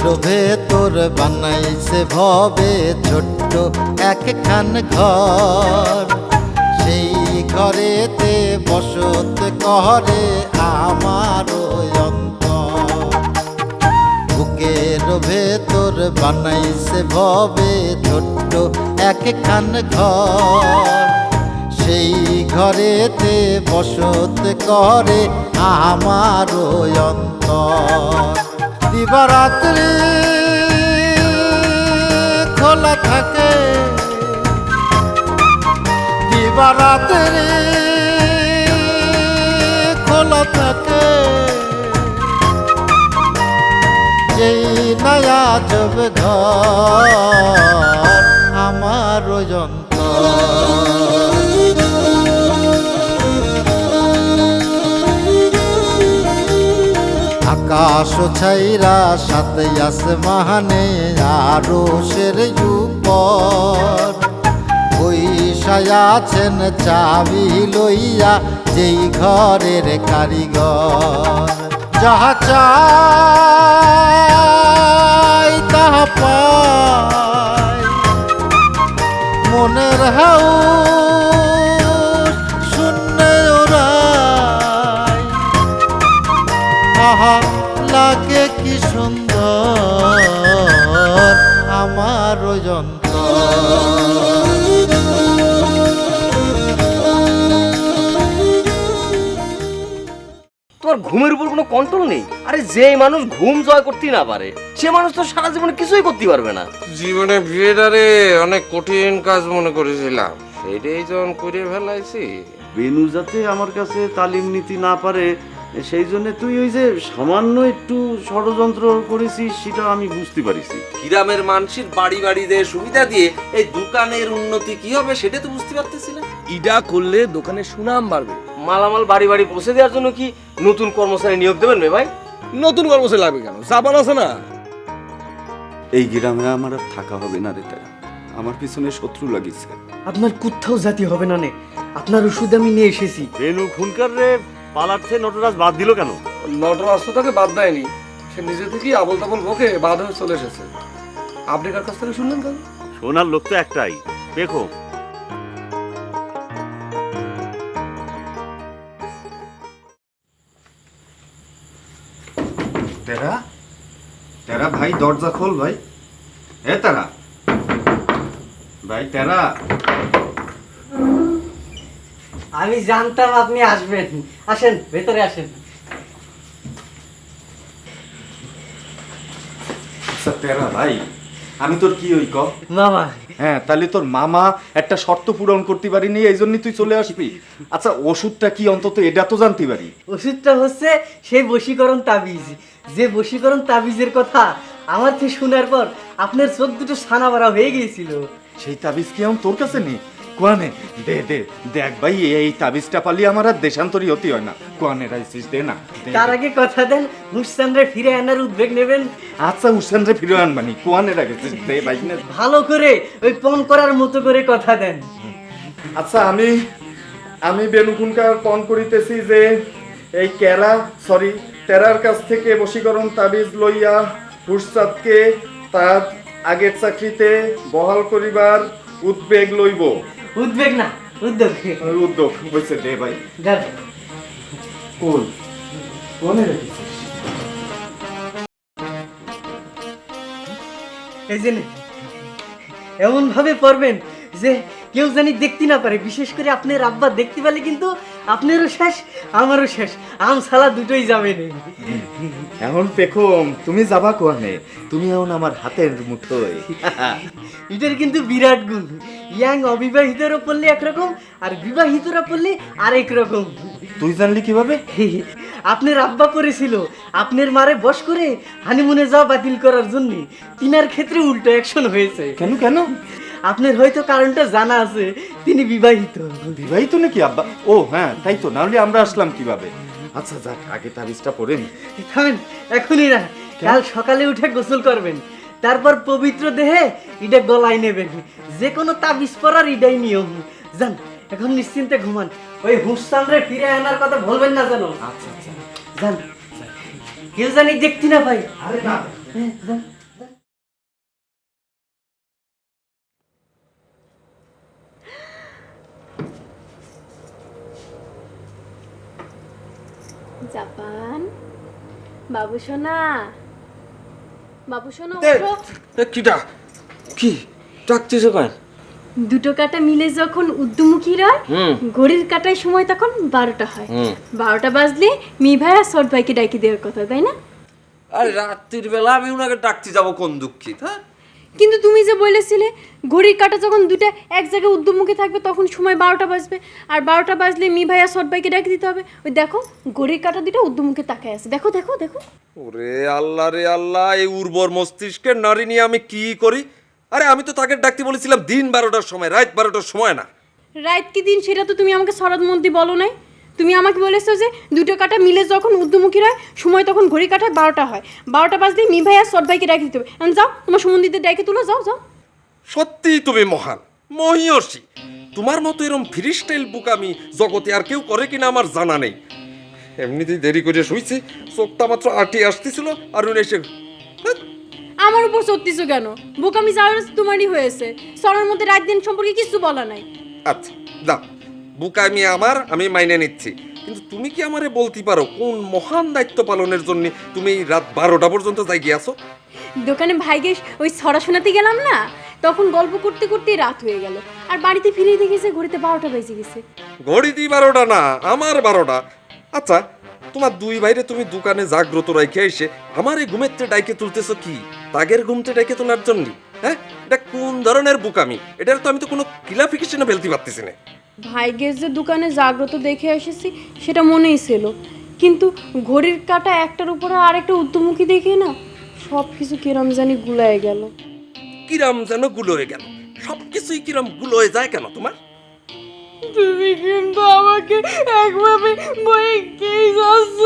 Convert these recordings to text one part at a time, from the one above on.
ভেতর বানাইছে ভবে ছোট্ট একখান ঘর, সেই ঘরেতে বসত করে আমার অন্তর। বুকের ভেতর বানাইছে ভবে ছোট্ট একখান ঘর, সেই ঘরেতে বসত করে আমার অন্তর। দিবারাত্রি খোলা থাকে, দিবারাত্রি খোলা থাকে, যেই নয়া জব ঘর আমার অন্তর। আকাশ ছাইরা সাথে আসমানে আরো সের উপর, বৈশায় আছেন চাবি লইয়া যেই ঘরের কারিগর। যাহা চাই তাহা পাই, মনের হাউ শূন্যে ওরাই, আহা লাগে কি সুন্দর আমার অন্তর। তোমার ঘুমের উপর কোনো কন্ট্রোল নেই। আরে যে মানুষ ঘুম জয় করতে না পারে সে মানুষ তো সারা জীবনে কিছুই করতে পারবে না। জীবনে বিয়েটারে অনেক কঠিন কাজ মনে করেছিলাম, সেটাই যখন করে ফেলাইছি। বেনু যাতে আমার কাছে তালিম নিতে না পারে সেই জন্য তুই ওই যে সামান্য একটু ষড়যন্ত্র করেছিস সেটা আমি বুঝতে পারিছি। গ্রামের মানুষের বাড়ি বাড়ি দিয়ে সুবিধা দিয়ে এই দোকানের উন্নতি কি হবে সেটা তো বুঝতে পারতেছি না। ইডা করলে দোকানের সুনাম বাড়বে। মালামাল বাড়ি বাড়ি পৌঁছে দেওয়ার জন্য কি নতুন কর্মচারী নিয়োগ দেবেন ভাই? নতুন কর্মচারী লাগবে কেন? জাপান আছে না। এই গ্রামে আমার আর থাকা হবে না রে, তারা আমার পিছনে শত্রু লাগিছে। আপনার কোথাও জাতি হবে না নে, আপনার ওষুধ আমি নিয়ে এসেছি। বেনু খুনকার রে পালাচ্ছে, নটরাজ বাদ দিল কেন? নটরাজ তো তাকে বাদ দেয়নি, সে নিজে থেকেই আবল তাবল বকে বাদ হয়ে চলে এসেছে। আপনি কার কাছ থেকে শুনলেন কেন? শোনার লোক তো একটাই, দেখো। তেরা তেরা ভাই দরজা খোল ভাই। এ তেরা ভাই, তেরা আমি জানতাম আপনি আসবেন, আসেন ভেতরে আসেন। আচ্ছা তেরা ভাই, আমি তোর কি ওই ক? মামা, হ্যাঁ, তাহলে তোর মামা একটা শর্ত পূরণ করতে পারিনি, এই জন্যই তুই চলে আসবি। আচ্ছা ওষুধটা কি অন্তত এটা তো জানতে পারি। ওষুধটা হচ্ছে সেই বশীকরণ তাবিজ, যে বশীকরণ তাবিজের কথা আমার থেকে শোনার পর আপনার চোখ দুটো ছানা ভরা হয়ে গিয়েছিল। সেই তাবিজ কি এখন তোর কাছে নেই? কোয়ানে দে দে দেখ ভাই, এই তাবিজটা পালি আমার আর দেশান্তরী হতে হয় না। কোয়ানে রাইছিস, দে না। তার আগে কথা দেন মুসসানরে ফিরে আনার উদ্বেগ নেবেন। আচ্ছা উসান রে ফিরে আনবানি, কোয়ানে রাখেছিস, দে ভাই না। ভালো করে ওই পণ করার মতো করে কথা দেন। আচ্ছা আমি বেনুকুনকার পণ করিতেছি যে এই তেরার কাছ থেকে বশীকরণ তাবিজ লইয়া হুরসাদকে তার আগের চাকরিতে বহাল করিবার উদ্বেগ লইব। উদ্বেগ না, উদ্যোগ। উদ্যোগ হয়েছে, দে ভাই। দেন। কোন কোনে রেখেছিস? এই যে এমন ভাবে পড়বেন যে কেউ জানি দেখতে না পারে, বিশেষ করে আপনার আব্বা দেখতে পেলে কিন্তু আপনারও শেষ আমারও শেষ, আম সালা দুটোই যাবে না। এখন পেখম তুমি যাবা কোয়ানে, তুমি এখন আমার হাতের মুঠোয়। এটার কিন্তু বিরাট গুণ। ইয়াং অবিবাহিতরা পড়লে একরকম আর বিবাহিতরা পড়লে আরেক রকম। তুই জানলি কিভাবে? আপনার আব্বা পড়েছিল আপনার মারে বশ করে হানিমুনে যাওয়া বাতিল করার জন্য, তিনার ক্ষেত্রে উল্টো অ্যাকশন হয়েছে। কেন কেন? আপনার হয়তো কারণটা জানা আছে, তিনি বিবাহিত। বিবাহিত নাকি আব্বা? ও হ্যাঁ, তাই তো, নাহলে আমরা আসলাম কিভাবে? আচ্ছা যাক, আগে তাবিজটা পড়ে নি। থামেন, এখনই না, কাল সকালে উঠে গোসল করবেন, তারপর পবিত্র দেহে এটা গলায় নেবেন। যে কোনো তাবিজ পড়ার এটাই নিয়ম। যান এখন নিশ্চিন্তে ঘুমান, ওই হুসানরে ফিরে আনার কথা বলবেন না যেন। আচ্ছা আচ্ছা, যান, কেউ জানি দেখতি না ভাই। আরে না জাপান বাবু সোনা, বাবু সোনা এ, ওঠো। এ, কিটা কি ডাকছিস কেন? দুটো কাঁটা মিলে যখন উদ্যমুখী হয়, ঘড়ির কাঁটায় সময় তখন 12টা হয়। 12টা বাজলে মি ভাই আর সট ভাইকে ডাকি দেওয়ার কথা, তাই না? আরে রাত্রির বেলা আমি ওনাকে ডাকতে যাবো কোন দুঃখিত, হ্যাঁ? কিন্তু তুমি যে বলেছিলে ঘড়ির কাঁটা যখন দুটো এক জায়গায় উদ্যমুখী থাকবে তখন সময় 12টা বাজবে, আর 12টা বাজলে মি ভাই আর সট ভাইকে ডাকি দিতে হবে। ওই দেখো ঘড়ির কাঁটা দুটো উদ্যমুখে তাকায় আছে, দেখো দেখো দেখো। ওরে আল্লাহ রে আল্লাহ, এই উর্বর মস্তিষ্কের নারী নিয়ে আমি কি করি? আরে আমি তো তাকে ডাকতে বলেছিলাম দিন 12টার সময়, রাত 12টার সময় না। রাত কি দিন সেটা তো তুমি আমাকে শরৎ মন্ত্রী বলো নাই। তুমি আমাকে বলেছো যে দুটো কাঁটা মিলে যখন উদ্যমুখী হয় সময় তখন ঘড়ি কাঁটায় 12টা হয়, 12টা বাজলে মি ভাই আর সট ভাইকে ডাকি দিতে হবে। এখন যাও তোমার সুমন্দিদের ডাকে তুলো, যাও যাও। সত্যি তুমি মহান মহিয়সী। তোমার মতো এরকম ফ্রি স্টাইল বুক আমি জগতে আর কেউ করে কিনা আমার জানা নেই। এমনিতেই দেরি করে শুইছি, চোখটা মাত্র আটি আসতেছিল আর উনি এসে হ্যাঁ, আমার উপর সত্যিছো কেন? বোকামি যাওয়ার তোমারই হয়েছে, সরের মধ্যে রাত দিন সম্পর্কে কিছু বলা নাই। আচ্ছা দাও, বুক আমি মাইনে নিচ্ছি, কিন্তু তুমি কি আমারে বলতে পারো কোন মহান দায়িত্ব পালনের জন্য তুমি এই রাত 12টা পর্যন্ত যাই গিয়েছো? দোকানে ভাইকে ওই ছড়া শোনাতে গেলাম না, তখন গল্প করতে করতে রাত হয়ে গেল, আর বাড়িতে ফিরে দেখেছে ঘড়িতে 12টা বেজে গেছে। ঘড়িতে 12টা না, আমার 12টা। আচ্ছা, তোমার দুই ভাইরে তুমি দোকানে জাগ্রত রাখে এসে আমার এই ঘুমেতে ডাইকে তুলতেছো কি? তাগের ঘুমতে ডাইকে তোলার জন্য? হ্যাঁ, এটা কোন ধরনের বুকামি? এটার তো আমি তো কোনো ক্লারিফিকেশনে ফেলতে পারতেছি না। ভাইকে যে দোকানে জাগ্রত দেখে এসেছি সেটা মনেই ছিল, কিন্তু ঘড়ির কাঁটা একটার উপরে আরেকটা উদ্যমুখী দেখে না সব কিছু কিরম জানি গুলায় গেল। কিরম যেন গুলো হয়ে গেল, সবকিছুই কিরম গুলো হয়ে যায় কেন তোমার? তুমি কিন্তু আমাকে একভাবে বইকেই যাচ্ছ,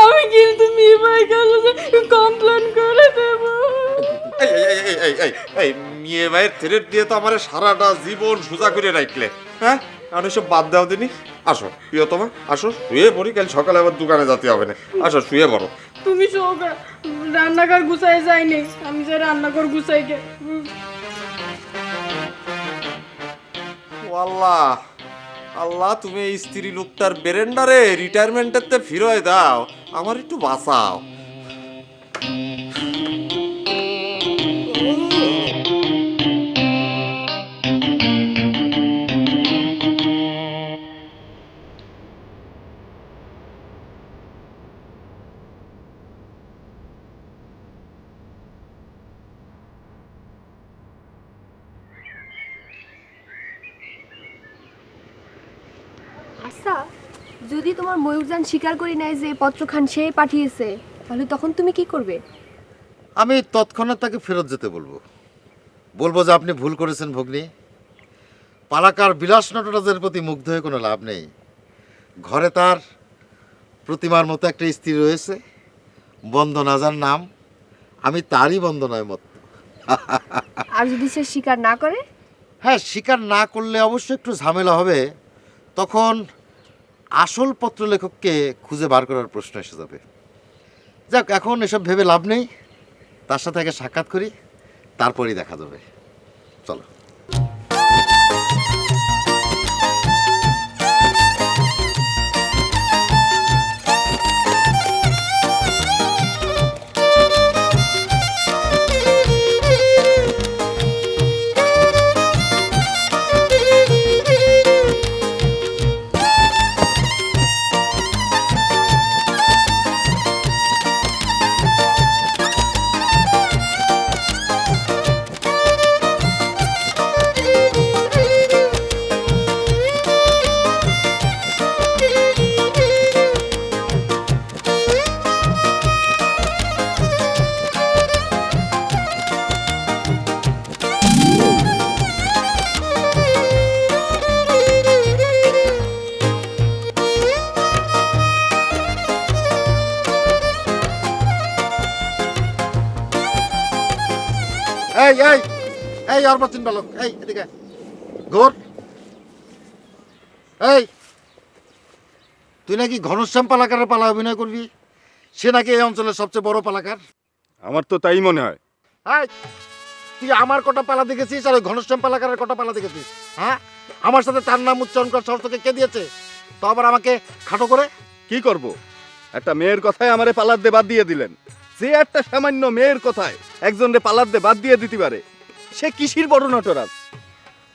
আমি কিন্তু মিভাই কাছে কমপ্লেন করে দেব। এই মেয়ে ভাইয়ের থ্রেট দিয়ে তো আমার সারাটা জীবন সোজা করে রাখলে, হ্যাঁ? আর সব বাদ দাও দিনি। আসো প্রিয়তমা, আসো শুয়ে পড়ি, কাল সকালে আবার দোকানে যেতে হবে না। আসো শুয়ে পড়ো। তুমি শোকা, রান্নাঘর গুছাই যায়নি, আমি যে রান্নাঘর গুছাই গে। ও আল্লাহ, আল্লাহ তুমি এই স্ত্রী লোকটার বেরেন্ডারে রিটায়ারমেন্টের ফিরোয় দাও, আমার একটু বাঁচাও। আচ্ছা, যদি তোমার ময়ূরযান স্বীকার করি নাই যে পত্রখান সে পাঠিয়েছে, তাহলে তখন তুমি কি করবে? আমি তৎক্ষণাৎ তাকে ফেরত যেতে বলবো, বলবো যে আপনি ভুল করেছেন ভগ্নী। পালাকার বিলাস নটরাজের প্রতি মুগ্ধ হয়ে কোনো লাভ নেই। ঘরে তার প্রতিমার মতো একটা স্ত্রী রয়েছে, বন্দনা যার নাম, আমি তারই বন্দনায় মত। আর যদি সে স্বীকার না করে? হ্যাঁ, স্বীকার না করলে অবশ্যই একটু ঝামেলা হবে, তখন আসল পত্রলেখককে খুঁজে বার করার প্রশ্ন এসে যাবে। যাক, এখন এসব ভেবে লাভ নেই, তার সাথে আগে সাক্ষাৎ করি, তারপরেই দেখা যাবে। চলো। এই এই এই অর্বাচীন বালক, এই এদিকে ঘোর। এই, তুই নাকি ঘনশ্যাম পালাকারের পালা অভিনয় করবি? সে নাকি এই অঞ্চলের সবচেয়ে বড় পালাকার। আমার তো তাই মনে হয়। হাই, তুই আমার কটা পালা দেখেছিস আর ওই ঘনশ্যাম পালাকারের কটা পালা দেখেছিস? হ্যাঁ, আমার সাথে তার নাম উচ্চারণ করার সাহস তোকে কে দিয়েছে? তো আবার আমাকে খাটো করে কি করব? একটা মেয়ের কথায় আমারে পালার দিয়ে বাদ দিয়ে দিলেন। যে একটা সামান্য মেয়ের কথায় একজনরে পালার দিয়ে বাদ দিয়ে দিতে পারে, সে কিসির বড় নটরাজ?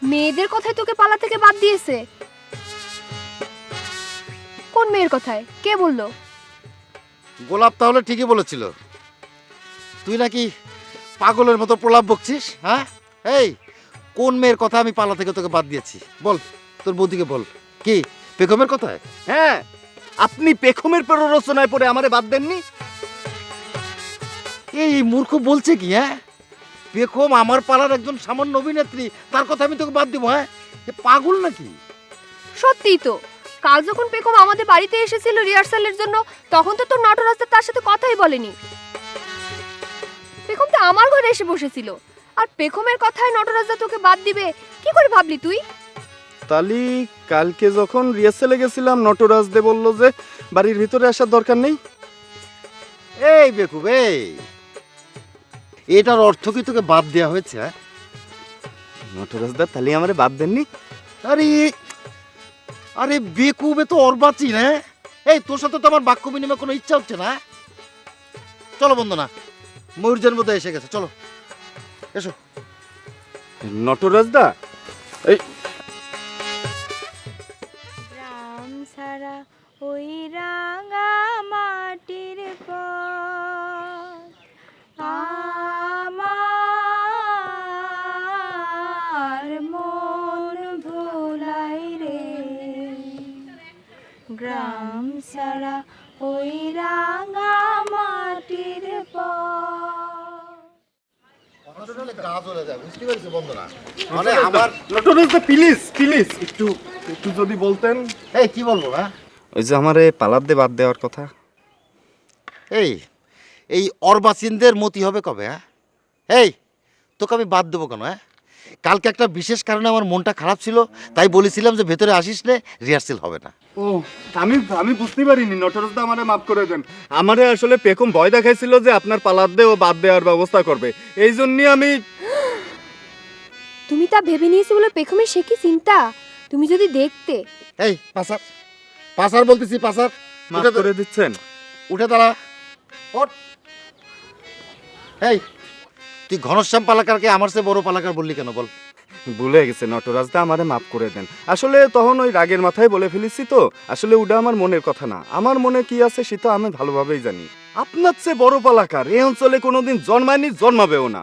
মেয়েদের কথায় তোকে পালা থেকে বাদ দিয়েছে? কোন মেয়ের কথায়? কে বললো? গোলাপ তাহলে ঠিকই বলেছিল। তুই নাকি পাগলের মতো প্রলাপ বকছিস? হ্যাঁ, এই কোন মেয়ের কথা আমি পালা থেকে তোকে বাদ দিয়েছি? বল, তোর বৌদিকে বল। কি বেগমের কথায়? হ্যাঁ, আপনি পেখমের প্ররোচনায় পড়ে আমারে বাদ দেননি? এই মূর্খ বলছে কি? হ্যাঁ, বেগম আমার পালার একজন সামান্য অভিনেত্রী, তার কথা আমি তোকে বাদ দিব? হ্যাঁ, এ পাগল নাকি? সত্যিই তো, কাল যখন পেখম আমাদের বাড়িতে এসেছিল রিহার্সালের জন্য, তখন তো তোর নটরাজটা তার সাথে কথাই বলেনি। পেখম তো আমার ঘরে এসে বসেছিল, আর পেখমের কথায় নটরাজদা তোকে বাদ দিবে কি করে ভাবলি তুই? তালি কালকে যখন রিহার্সেলে গেছিলাম, নটরাজ দে বলল যে বাড়ির ভিতরে আসার দরকার নেই। এই বেকুব, এই এটার অর্থ কি তোকে বাদ দেওয়া হয়েছে? হ্যাঁ, নটরাজ দা তালি আমারে বাদ দেননি? আরে আরে বেকুবে তো অর্বাচীন। হ্যাঁ, এই তোর সাথে তো আমার বাক্য বিনিময় কোনো ইচ্ছা হচ্ছে না। চলো বন্ধনা, ময়ূরজান বোধহয় এসে গেছে, চলো এসো। নটরাজ দা, এই গ্রাম সারা ওই রাঙা মাটির পথ আমার মন ভোলাই রে, গ্রাম সারা ওই রাঙা মাটির মানে আমার নটরাজ দা প্লিজ প্লিজ একটু একটু যদি বলতেন। এই কি বলবো? হ্যাঁ, ওই যে আমারে পালার দিয়ে বাদ দেওয়ার কথা। এই এই অর্বাচীনদের মতি হবে কবে? হ্যাঁ, এই তোকে আমি বাদ দেবো কেন? হ্যাঁ, কালকে একটা বিশেষ কারণে আমার মনটা খারাপ ছিল, তাই বলেছিলাম যে ভেতরে আসিস নে, রিহার্সেল হবে না। ও আমি আমি বুঝতে পারিনি। নটরাজ দা আমারে মাফ করে দেন। আমারে আসলে পেখম ভয় দেখাইছিল যে আপনার পালার দিয়ে ও বাদ দেওয়ার ব্যবস্থা করবে, এই জন্যই আমি। তুমি তা ভেবে নিয়েছো বলে পেখমের সে কি চিন্তা, তুমি যদি দেখতে। এই পাসার, পাসার বলতেছি, পাসার মাফ করে দিচ্ছেন? উঠে দাঁড়া, ওঠ। এই তুই ঘনশ্যাম পালাকারকে আমার চেয়ে বড় পালাকার বললি কেন? বল। ভুলে গেছে নটরাজ দা, আমারে মাফ করে দেন। আসলে তখন ওই রাগের মাথায় বলে ফেলেছি তো। আসলে ওটা আমার মনের কথা না, আমার মনে কি আছে সেটা আমি ভালোভাবেই জানি। আপনার চেয়ে বড় পালাকার এই অঞ্চলে কোনোদিন জন্মায়নি, জন্মাবেও না।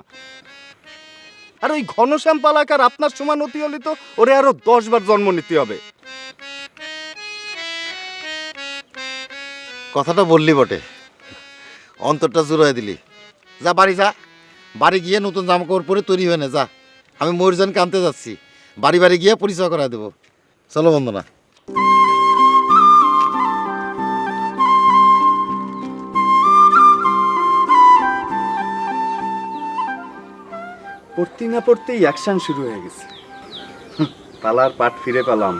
আর ওই ঘনশ্যাম পালাকার আপনার সমান হতে হলে তো ওরে আরো 10 বার জন্ম নিতে হবে। কথাটা বললি বটে, অন্তরটা জুড়াই দিলি। যা বাড়ি যা, বাড়ি গিয়ে নতুন জামাকাপড় পরে তৈরি হয়ে নে যা। আমি ময়ূরজানকে আনতে যাচ্ছি, বাড়ি বাড়ি গিয়ে পরিচয় করায় দেবো। চলো বন্ধনা। পড়তে না পড়তেই অ্যাকশন শুরু হয়ে গেছে। পালার পাট ফিরে পেলাম।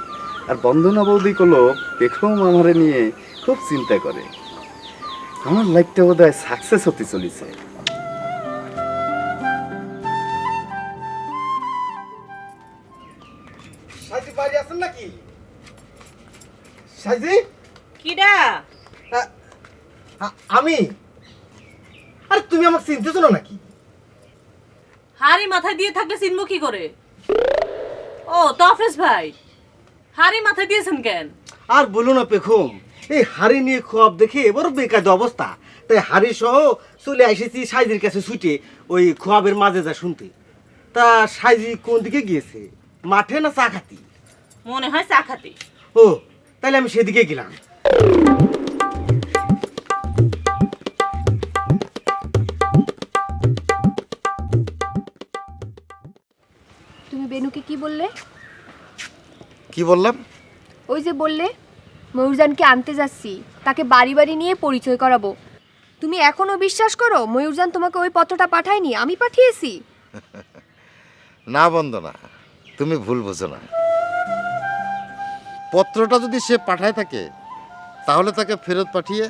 আর বন্দনা বৌদি কলো পেখম আমারে নিয়ে খুব চিন্তা করে। আমার লাইফটা বোধহয় সাকসেস হতে চলেছে। সাইজি বাড়ি আছেন নাকি? সাইজি, কিডা? আমি। আর তুমি আমাকে চিনতেছো না নাকি? হাড়ি মাথায় দিয়ে থাকলে চিনবো কি করে? ও তফরেজ ভাই, হাড়ি মাথায় দিয়েছেন কেন? আর বলো না পেখম, এই হাড়ি নিয়ে খোয়াব দেখে এবার বেকার অবস্থা, তাই হাড়ি সহ চলে এসেছি সাইজির কাছে ছুটে ওই খোয়াবের মাঝে যা শুনতে। তা সাইজি কোন দিকে গিয়েছে, মাঠে না চা খাতি? মনে হয় চা খাতে। ও তাহলে আমি সেদিকে গেলাম। তুমি বেনুকে কি বললে? কি বললাম? ওই যে বললে ময়ূরজানকে আনতে যাচ্ছি, তাকে বাড়ি বাড়ি নিয়ে পরিচয় করাবো। তুমি এখনো বিশ্বাস করো ময়ূরজান তোমাকে ওই পত্রটা পাঠায়নি, আমি পাঠিয়েছি? না বন্দনা, তুমি ভুল বোঝো না। পত্রটা যদি সে পাঠায় থাকে তাহলে তাকে ফেরত পাঠিয়ে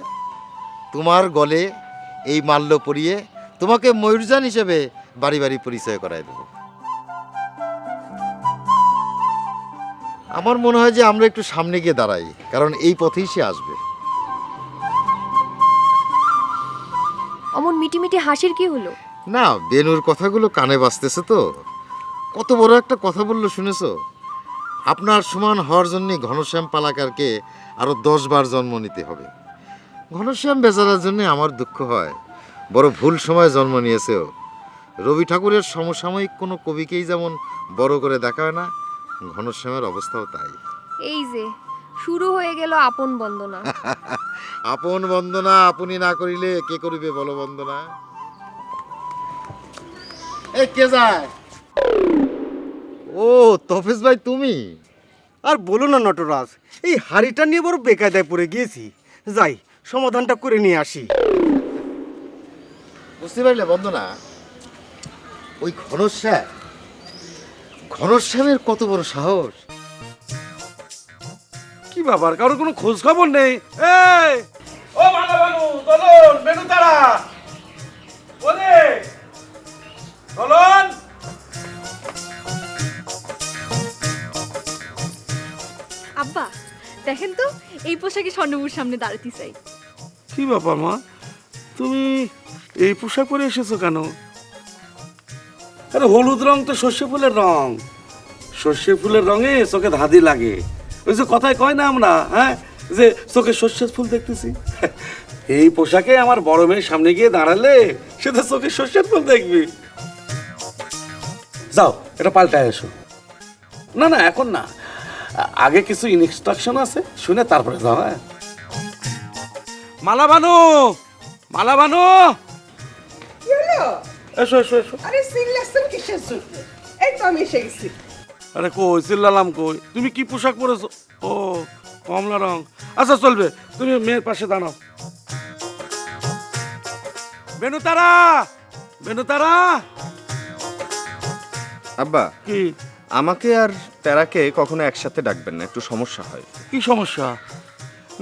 তোমার গলে এই মাল্য পরিয়ে তোমাকে ময়ূরজান হিসেবে বাড়ি বাড়ি পরিচয় করায় দেব। আমার মনে হয় যে আমরা একটু সামনে গিয়ে দাঁড়াই, কারণ এই পথেই সে আসবে। অমন মিটিমিটি হাসির কি হলো? না, বেনুর কথাগুলো কানে বাজতেছে তো। কত বড় একটা কথা বললো শুনেছো? আপনার সমান হওয়ার জন্য ঘনশ্যাম পালাকারকে আরো 10 বার জন্ম নিতে হবে। ঘনশ্যাম বেচারার জন্য আমার দুঃখ হয়, বড় ভুল সময় জন্ম নিয়েছে ও। রবি ঠাকুরের সমসাময়িক কোনো কবিকেই যেমন বড় করে দেখা হয় না, ঘনশ্যামের অবস্থাও তাই। এই যে শুরু হয়ে গেল আপন বন্দনা। আপন বন্দনা আপনি না করিলে কে করিবে বলো বন্দনা? এই কে যায়? ও তফিজ ভাই, তুমি? আর বলো না নটরাজ, এই হাড়িটা নিয়ে বড় বেকায়দায় পড়ে গিয়েছি। যাই সমাধানটা করে নিয়ে আসি। বুঝতে পারলে বন্দনা, ওই ঘনশ্যামের কত বড় সাহস! কি ব্যাপার, কারোর কোনো খোঁজ খবর নেই? এই ও মালাবানু, চলুন বেনু তারা, ওরে চলুন। আব্বা দেখেন তো, এই পোশাকে স্বর্ণবুর সামনে দাঁড়াতে চাই। কি ব্যাপার মা, তুমি এই পোশাক পরে এসেছো কেন? আরে হলুদ রং তো সর্ষে ফুলের রং, সর্ষে ফুলের রঙে চোখে ধাঁধি লাগে। ওই যে কথায় কয় না আমরা, হ্যাঁ, যে চোখে সর্ষের ফুল দেখতেছি। এই পোশাকে আমার বড় মেয়ের সামনে গিয়ে দাঁড়ালে সে তো চোখে সর্ষের ফুল দেখবি। যাও এটা পাল্টায় এসো। না না এখন না, আগে কিছু ইনস্ট্রাকশন আছে, শুনে তারপরে যাও। হ্যাঁ মালাবানু, মালাবানু, এসো এসো এসো। আরে সিলেকশন কিসের জন্য? এই তো আমি এসে গেছি। আরে কই চিল্লালাম কই? তুমি কি পোশাক পরেছো? ও কমলা রং। আচ্ছা চলবে, তুমি মেয়ের পাশে দাঁড়াও। বেনুতারা, বেনুতারা। আব্বা, কি আমাকে আর তেরাকে কখনো একসাথে ডাকবেন না, একটু সমস্যা হয়। কি সমস্যা?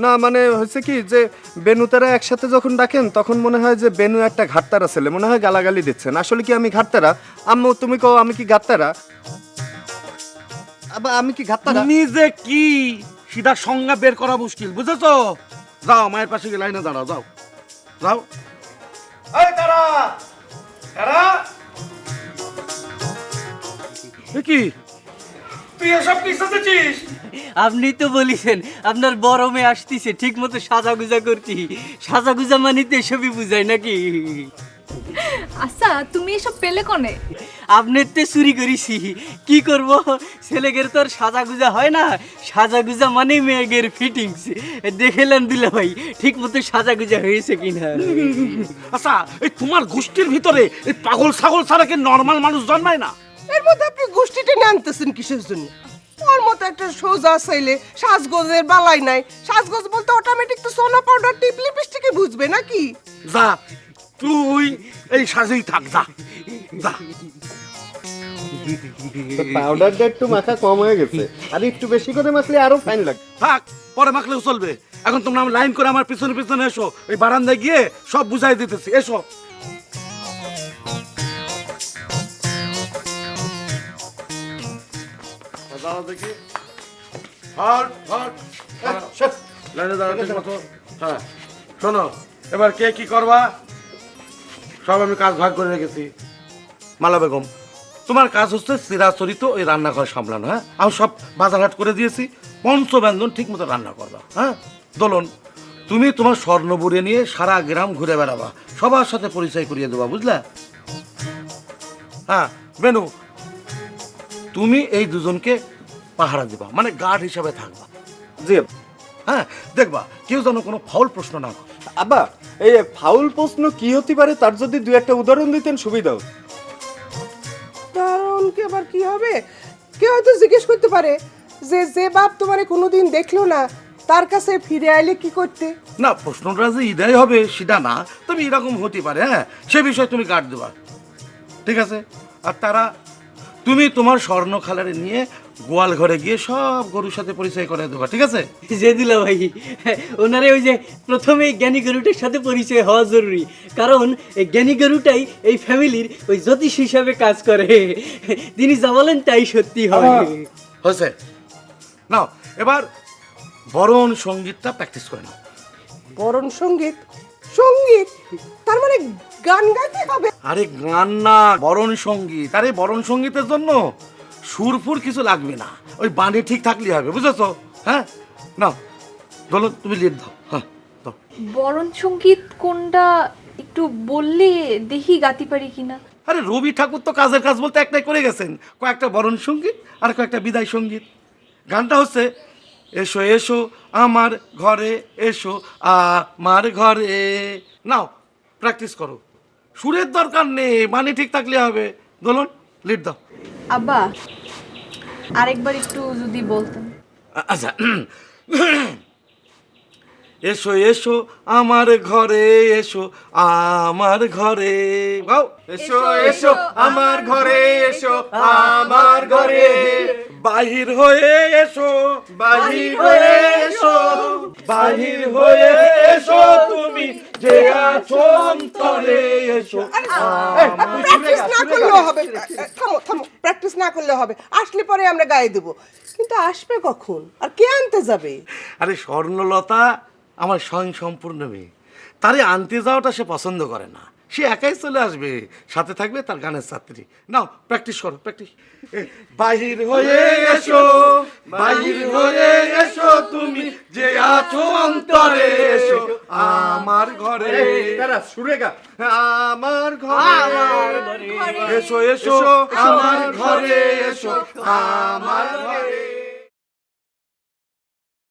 না মানে হয়েছে কি যে বেনু তারা একসাথে যখন ডাকেন তখন মনে হয় যে বেনু একটা ঘাটতারা ছেলে, মনে হয় গালাগালি দিচ্ছেন। আসলে কি আমি ঘাটতারা? আম্মু তুমি কও আমি কি ঘাটতারা? আবার আমি কি ঘাটতারা? তুমি যে কি সেটা সংজ্ঞা বের করা মুশকিল, বুঝেছো? যাও মায়ের পাশে গিয়ে লাইনে দাঁড়াও, যাও যাও। এই তারা, তারা, এ কি তুই এসব কি সাজেছিস? আপনি তো বলেছেন আপনার বড় মেয়ে আসতেছে, ঠিক মতো সাজাগুজা করছি। সাজাগুজা মানে তো এসবই বুঝায় নাকি? আচ্ছা তুমি এসব পেলে কনে? আপনার তো চুরি করেছি, কি করব? ছেলেগের তো আর সাজাগুজা হয় না, সাজাগুজা মানে মেয়েগের ফিটিংস। দেখেলেন দিলা ভাই ঠিক মতো সাজাগুজা হয়েছে কিনা। আচ্ছা এই তোমার গোষ্ঠীর ভিতরে এই পাগল ছাগল ছাড়া কি নর্মাল মানুষ জন্মায় না? এর মধ্যে আপনি গোষ্ঠীটা আনতেছেন কিসের জন্য? ওর মতো একটা সোজা ছেলে, সাজগোজের বালাই নাই। সাজগোজ বলতে অটোমেটিক তো সোনা পাউডার টিপ লিপস্টিকে বুঝবে নাকি? যা তুই এই সাজেই থাক, যা যা। পাউডারটা একটু মাখা কম হয়ে গেছে, আর একটু বেশি করে মাখলে আরো ফাইন লাগবে। থাক, পরে মাখলেও চলবে। এখন তোমরা লাইন করে আমার পিছনে পিছনে এসো, এই বারান্দায় গিয়ে সব বুঝাই দিতেছি, এসো। দাঁড়াও দেখি, হট হট, লাইনে দাঁড়াতে মতো। হ্যাঁ শোনো, এবার কে কি করবা সব আমি কাজ ভাগ করে রেখেছি। মালা বেগম, তোমার কাজ হচ্ছে চিরাচরিত ওই রান্নাঘর সামলানো। হ্যাঁ আমি সব বাজারহাট করে দিয়েছি, পঞ্চব্যঞ্জন ঠিক মতো রান্না করবা। হ্যাঁ দোলন, তুমি তোমার স্বর্ণবুড়ে নিয়ে সারা গ্রাম ঘুরে বেড়াবা, সবার সাথে পরিচয় করিয়ে দেবা, বুঝলা? হ্যাঁ বেনু, তুমি এই দুজনকে পাহারা দিবা, মানে গার্ড হিসাবে থাকবা। জি হ্যাঁ দেখবা কেউ যেন কোনো ফাউল প্রশ্ন না করে। আব্বা, এই ফাউল প্রশ্ন কি হতে পারে তার যদি দুই একটা উদাহরণ দিতেন সুবিধা হতো। কারণ কি আবার কি হবে? কেউ হয়তো জিজ্ঞেস করতে পারে যে যে বাপ তোমারে কোনোদিন দেখলো না তার কাছে ফিরে আইলে কি করতে? না প্রশ্নটা যে ইদাই হবে সেটা না, তবে এরকম হতে পারে। হ্যাঁ সে বিষয়ে তুমি গার্ড দেবা, ঠিক আছে? আর তারা, তুমি তোমার স্বর্ণ খালারে নিয়ে গোয়াল ঘরে গিয়ে সব গরুর সাথে পরিচয় করে দেবো, ঠিক আছে? যে দিলা ভাই, ওনারে ওই যে প্রথমেই জ্ঞানী গরুটার সাথে পরিচয় হওয়া জরুরি, কারণ এই জ্ঞানী গরুটাই এই ফ্যামিলির ওই জ্যোতিষ হিসাবে কাজ করে। তিনি যা বলেন তাই সত্যি হয়। হয়েছে, নাও এবার বরণ সঙ্গীতটা প্র্যাকটিস করে নাও। বরণ সঙ্গীত? সঙ্গীত তার মানে গান গাইতে হবে? আরে গান না, বরণ সঙ্গীত। আরে বরণ সঙ্গীতের জন্য সুরফুর কিছু লাগবে না, ওই বাণী ঠিক থাকলেই হবে, বুঝেছো? হ্যাঁ, নাও বলো, তুমি লিড দাও। হ্যাঁ দাও। বরণ সঙ্গীত কোনটা একটু বললে দেখি গাতি পারি কিনা। আরে রবি ঠাকুর তো কাজের কাজ বলতে একটাই করে গেছেন, কয়েকটা বরণ সঙ্গীত আর কয়েকটা বিদায় সঙ্গীত। গানটা হচ্ছে এসো এসো আমার ঘরে, এসো আমার ঘরে। নাও প্র্যাকটিস করো, সুরের দরকার নেই, মানে ঠিক থাকলে হবে। দোলন, লিড দাও। আব্বা আরেকবার একটু যদি বলতেন। আচ্ছা, এসো এসো আমার ঘরে, এসো আমার ঘরে। গাও। এসো এসো আমার ঘরে, এসো আমার ঘরে, বাহির হয়ে এসো, বাহির হয়ে এসো, বাহির হয়ে এসো তুমি যে আছো অন্তরে, এসো। প্র্যাকটিস না করলেও হবে। থামো থামো, প্র্যাকটিস না করলেও হবে, আসলে পরে আমরা গায়ে দেবো। কিন্তু আসবে কখন আর কে আনতে যাবে? আরে স্বর্ণলতা আমার স্বয়ং সম্পূর্ণ মেয়ে, তারে আনতে যাওয়াটা সে পছন্দ করে না, সে একাই চলে আসবে, সাথে থাকবে তার গানের ছাত্রী। নাও প্র্যাকটিস করো, প্র্যাকটিস। বাহির হয়ে এসো, বাহির হয়ে এসো তুমি যে আছো অন্তরে, এসো আমার ঘরে। সুরে গা। আমার ঘরে, এসো এসো আমার ঘরে, এসো আমার ঘরে।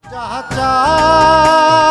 যাহা চাই